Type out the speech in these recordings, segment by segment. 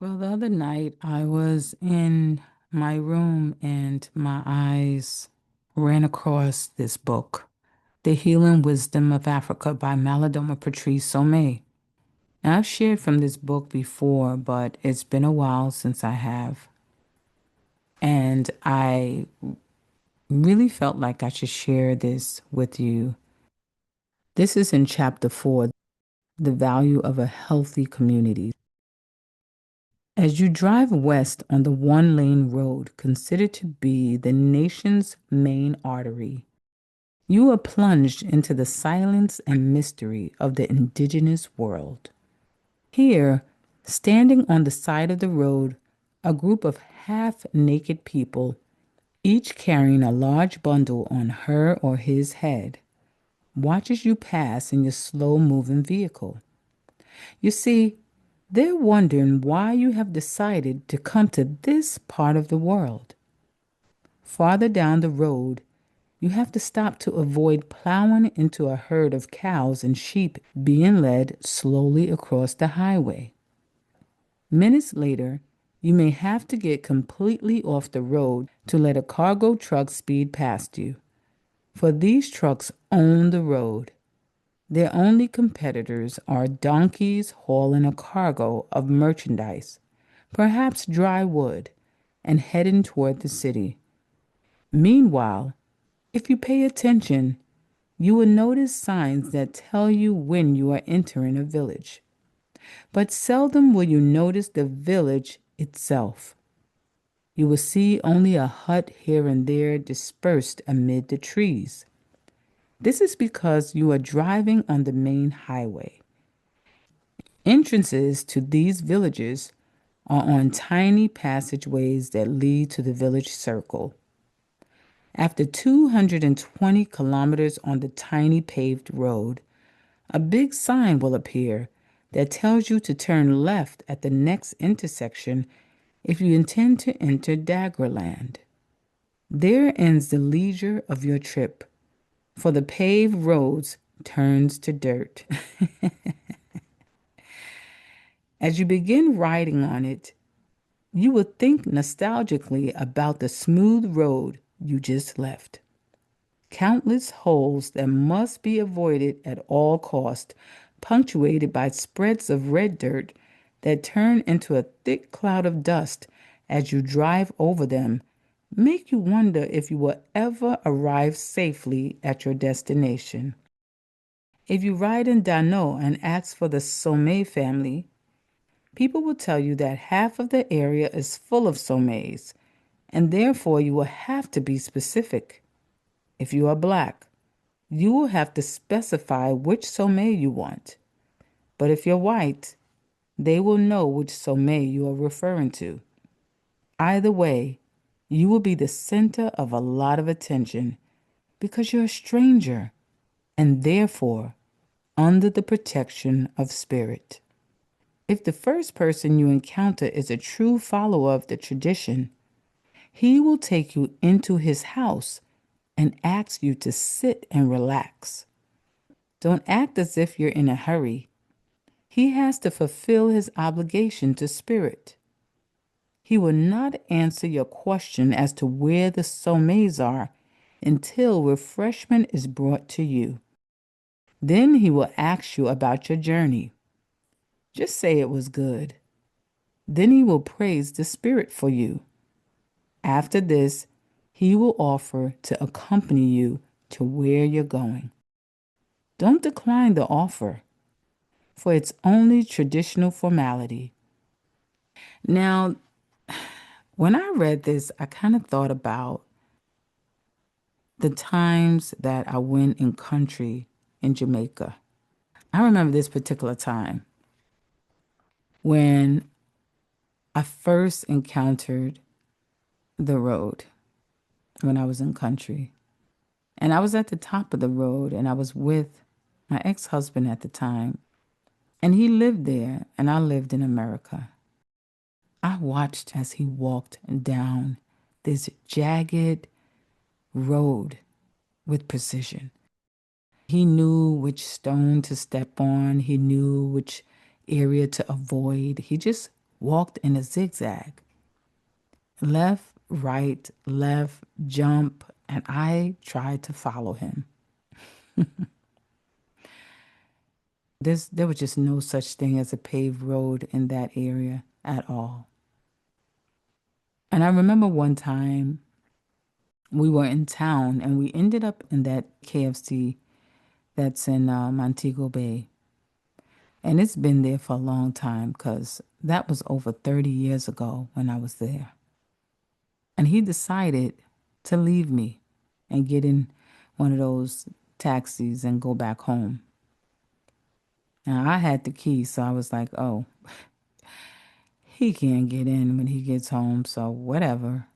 Well, the other night I was in my room and my eyes ran across this book, The Healing Wisdom of Africa by Malidoma Patrice Somé. Now, I've shared from this book before, but it's been a while since I have. And I really felt like I should share this with you. This is in chapter 4, The Value of a Healthy Community. As you drive west on the one-lane road considered to be the nation's main artery, you are plunged into the silence and mystery of the indigenous world. Here, standing on the side of the road, a group of half-naked people, each carrying a large bundle on her or his head, watches you pass in your slow-moving vehicle. You see, they're wondering why you have decided to come to this part of the world. Farther down the road, you have to stop to avoid plowing into a herd of cows and sheep being led slowly across the highway. Minutes later, you may have to get completely off the road to let a cargo truck speed past you. For these trucks own the road. Their only competitors are donkeys hauling a cargo of merchandise, perhaps dry wood, and heading toward the city. Meanwhile, if you pay attention, you will notice signs that tell you when you are entering a village. But seldom will you notice the village itself. You will see only a hut here and there dispersed amid the trees. This is because you are driving on the main highway. Entrances to these villages are on tiny passageways that lead to the village circle. After 220 kilometers on the tiny paved road, a big sign will appear that tells you to turn left at the next intersection if you intend to enter Daggerland. There ends the leisure of your trip, for the paved roads turns to dirt. As you begin riding on it, you will think nostalgically about the smooth road you just left. Countless holes that must be avoided at all cost, punctuated by spreads of red dirt that turn into a thick cloud of dust as you drive over them, make you wonder if you will ever arrive safely at your destination. If you ride in Dano and ask for the Somé family, people will tell you that half of the area is full of Somés, and therefore you will have to be specific. If you are black, you will have to specify which Somé you want. But if you're white, they will know which Somé you are referring to. Either way, you will be the center of a lot of attention because you're a stranger and therefore under the protection of spirit. If the first person you encounter is a true follower of the tradition, he will take you into his house and ask you to sit and relax. Don't act as if you're in a hurry. He has to fulfill his obligation to spirit. He will not answer your question as to where the sommets are until refreshment is brought to you. Then he will ask you about your journey. Just say it was good. Then he will praise the spirit for you. After this, he will offer to accompany you to where you're going. Don't decline the offer, for it's only traditional formality. Now, when I read this, I kind of thought about the times that I went in country in Jamaica. I remember this particular time when I first encountered the road when I was in country. And I was at the top of the road and I was with my ex-husband at the time. And he lived there and I lived in America. I watched as he walked down this jagged road with precision. He knew which stone to step on. He knew which area to avoid. He just walked in a zigzag. Left, right, left, jump, and I tried to follow him. There was just no such thing as a paved road in that area at all. And I remember one time we were in town and we ended up in that KFC that's in Montego Bay. And it's been there for a long time because that was over 30 years ago when I was there. And he decided to leave me and get in one of those taxis and go back home. Now, I had the key, so I was like, oh, he can't get in when he gets home, so whatever.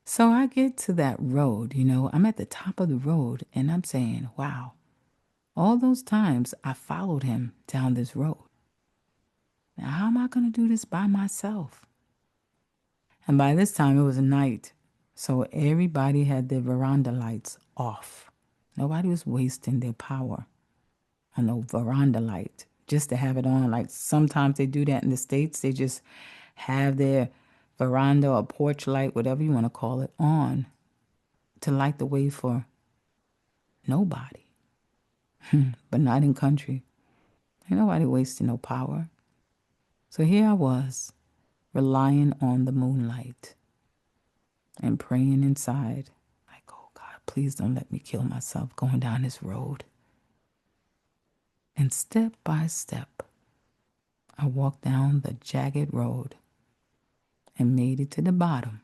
So I get to that road, I'm at the top of the road and I'm saying, wow, all those times I followed him down this road. Now, how am I going to do this by myself? And by this time, it was night, so everybody had their veranda lights off. Nobody was wasting their power on no veranda light just to have it on. Like sometimes they do that in the States. They just have their veranda or porch light, whatever you want to call it, on to light the way for nobody. But not in country. Ain't nobody wasting no power. So here I was, relying on the moonlight and praying inside. Like, oh God, please don't let me kill myself going down this road. And step by step, I walked down the jagged road and made it to the bottom.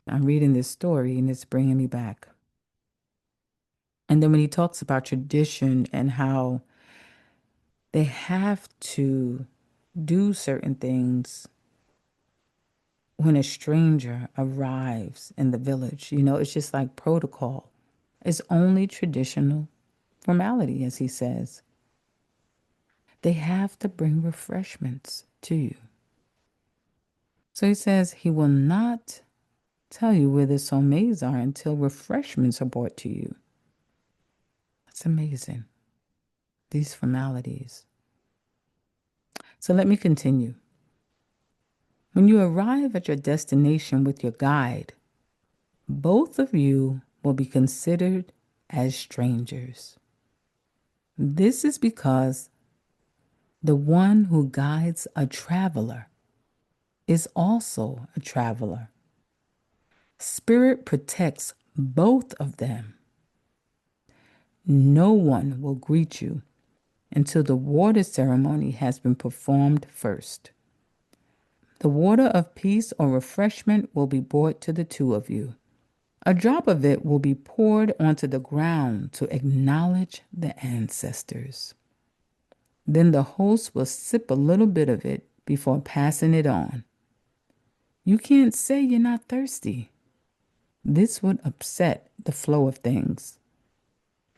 I'm reading this story and it's bringing me back. And then when he talks about tradition and how they have to do certain things when a stranger arrives in the village, it's just like protocol. It's only traditional formality, as he says. They have to bring refreshments to you. So he says he will not tell you where the somés are until refreshments are brought to you. That's amazing. These formalities. So let me continue. When you arrive at your destination with your guide, both of you will be considered as strangers. This is because the one who guides a traveler is also a traveler. Spirit protects both of them. No one will greet you until the water ceremony has been performed first. The water of peace or refreshment will be brought to the two of you. A drop of it will be poured onto the ground to acknowledge the ancestors. Then the host will sip a little bit of it before passing it on. You can't say you're not thirsty. This would upset the flow of things.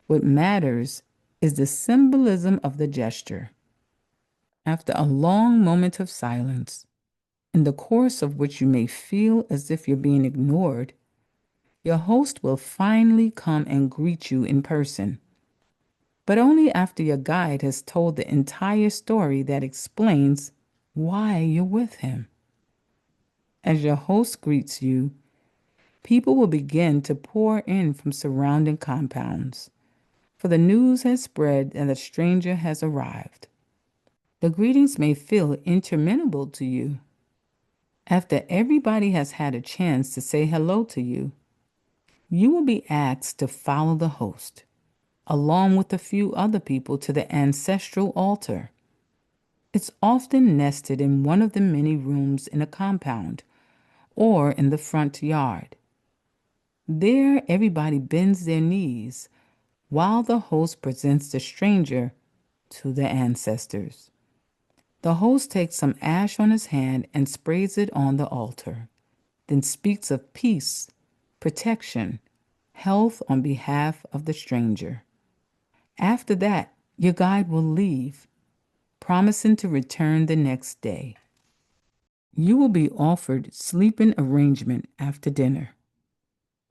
What matters is the symbolism of the gesture. After a long moment of silence, in the course of which you may feel as if you're being ignored, your host will finally come and greet you in person, but only after your guide has told the entire story that explains why you're with him. As your host greets you, people will begin to pour in from surrounding compounds, for the news has spread and the stranger has arrived. The greetings may feel interminable to you. After everybody has had a chance to say hello to you, you will be asked to follow the host, along with a few other people, to the ancestral altar. It's often nested in one of the many rooms in a compound or in the front yard. There, everybody bends their knees while the host presents the stranger to the ancestors. The host takes some ash on his hand and sprays it on the altar, then speaks of peace, protection, health on behalf of the stranger. After that, your guide will leave, promising to return the next day. You will be offered sleeping arrangement after dinner.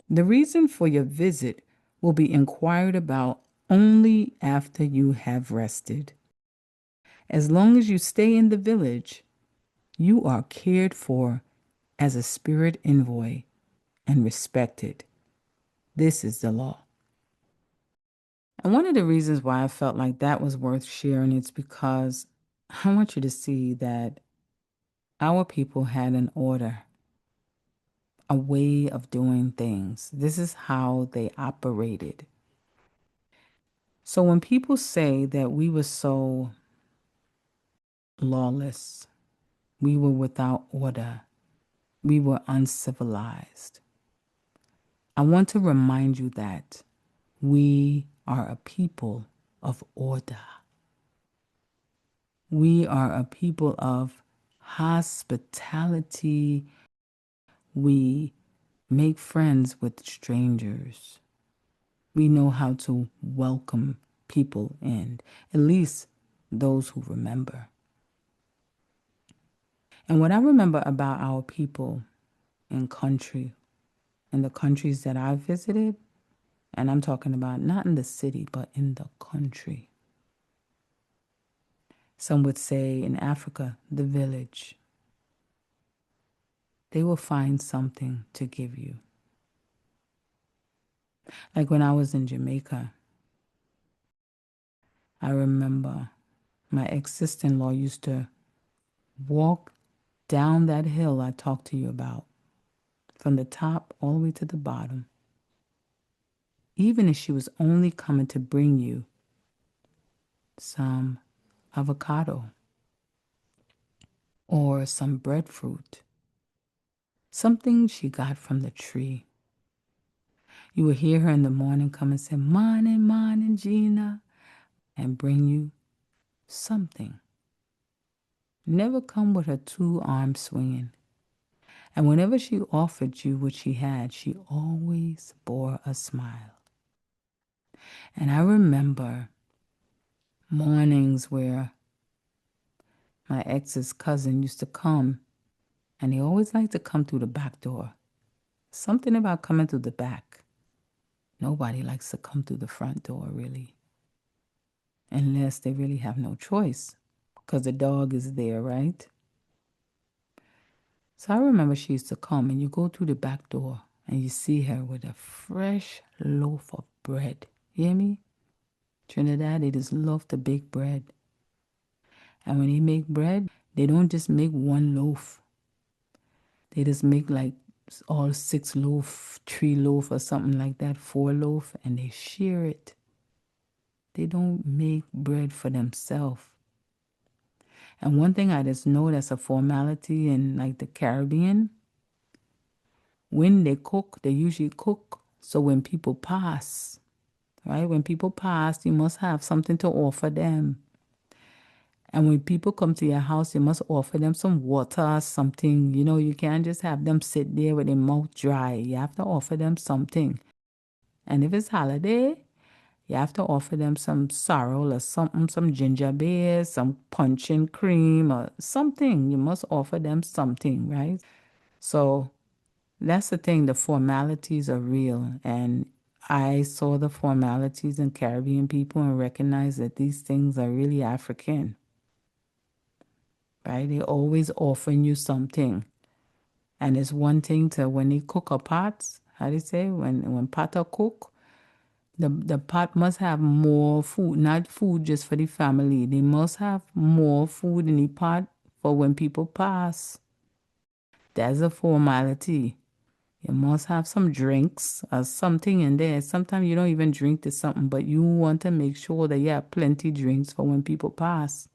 The reason for your visit will be inquired about only after you have rested. As long as you stay in the village, you are cared for as a spirit envoy and respected. This is the law. And one of the reasons why I felt like that was worth sharing is because I want you to see that our people had an order, a way of doing things. This is how they operated. So when people say that we were so lawless, we were without order, we were uncivilized, I want to remind you that we are a people of order. We are a people of hospitality. We make friends with strangers. We know how to welcome people in, at least those who remember. And what I remember about our people in the countries that I visited, and I'm talking about not in the city, but in the country. Some would say in Africa, the village. They will find something to give you. Like when I was in Jamaica, I remember my ex-sister-in-law used to walk down that hill I talked to you about, from the top all the way to the bottom, even if she was only coming to bring you some avocado or some breadfruit, something she got from the tree. You would hear her in the morning come and say, "Morning, morning, Gina," and bring you something. Never come with her two arms swinging. And whenever she offered you what she had, she always bore a smile. And I remember mornings where my ex's cousin used to come, and he always liked to come through the back door. Something about coming through the back. Nobody likes to come through the front door, really, unless they really have no choice, because the dog is there, right? So I remember she used to come, and you go through the back door, and you see her with a fresh loaf of bread. You hear me? Trinidad, they just love to bake bread. And when they make bread, they don't just make one loaf. They just make like all 6 loaf, 3 loaf or something like that, 4 loaf, and they share it. They don't make bread for themselves. And one thing I just know that's a formality in like the Caribbean, when they cook, they usually cook so when people pass, right? When people pass, you must have something to offer them. And when people come to your house, you must offer them some water, something. You know, you can't just have them sit there with their mouth dry. You have to offer them something. And if it's holiday, you have to offer them some sorrel or something, some ginger beer, some punch and cream or something. You must offer them something, right? So that's the thing. The formalities are real. And I saw the formalities in Caribbean people and recognized that these things are really African. Right? They always offering you something. And it's one thing to when they cook a pot, how do you say? When pot are cook, the pot must have more food, not food just for the family. They must have more food in the pot for when people pass. That's a formality. You must have some drinks or something in there. Sometimes you don't even drink to something, but you want to make sure that you have plenty drinks for when people pass.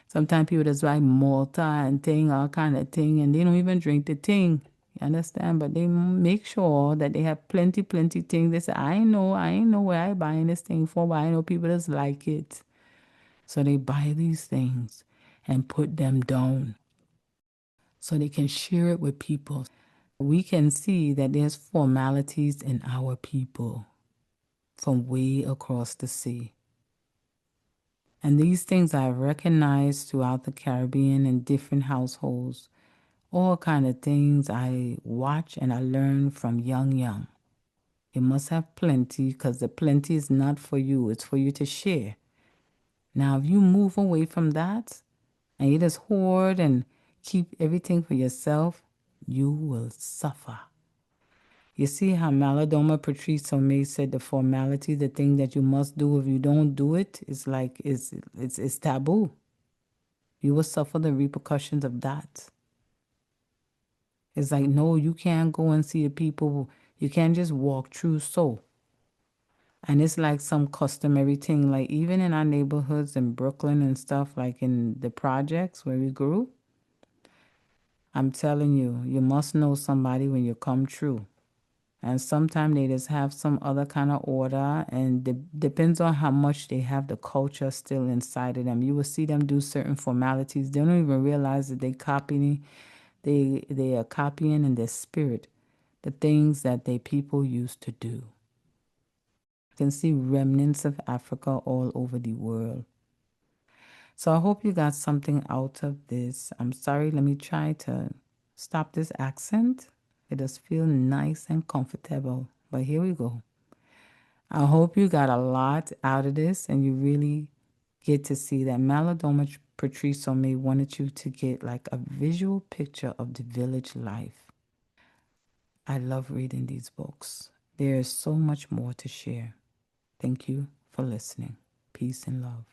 Sometimes people just buy Malta and thing, all kind of thing, and they don't even drink the thing. You understand? But they make sure that they have plenty things. They say, I ain't know where I buying this thing for, but I know people just like it. So they buy these things and put them down so they can share it with people. We can see that there's formalities in our people from way across the sea. And these things I recognize throughout the Caribbean in different households. All kind of things I watch and I learn from young. You must have plenty because the plenty is not for you. It's for you to share. Now, if you move away from that and you just hoard and keep everything for yourself, you will suffer. You see how Malidoma Patrice Somé said the formality, the thing that you must do, if you don't do it, it's like it's taboo. You will suffer the repercussions of that. It's like, no, you can't go and see the people. You can't just walk through so. And it's like some customary thing, like even in our neighborhoods in Brooklyn and stuff, like in the projects where we grew, I'm telling you, you must know somebody when you come through. And sometimes they just have some other kind of order, and depends on how much they have the culture still inside of them. You will see them do certain formalities. They don't even realize that they are copying in their spirit the things that their people used to do. You can see remnants of Africa all over the world. So I hope you got something out of this. I'm sorry, let me try to stop this accent. It does feel nice and comfortable, but here we go. I hope you got a lot out of this and you really get to see that Malidoma Patrice Somé wanted you to get like a visual picture of the village life. I love reading these books. There is so much more to share. Thank you for listening. Peace and love.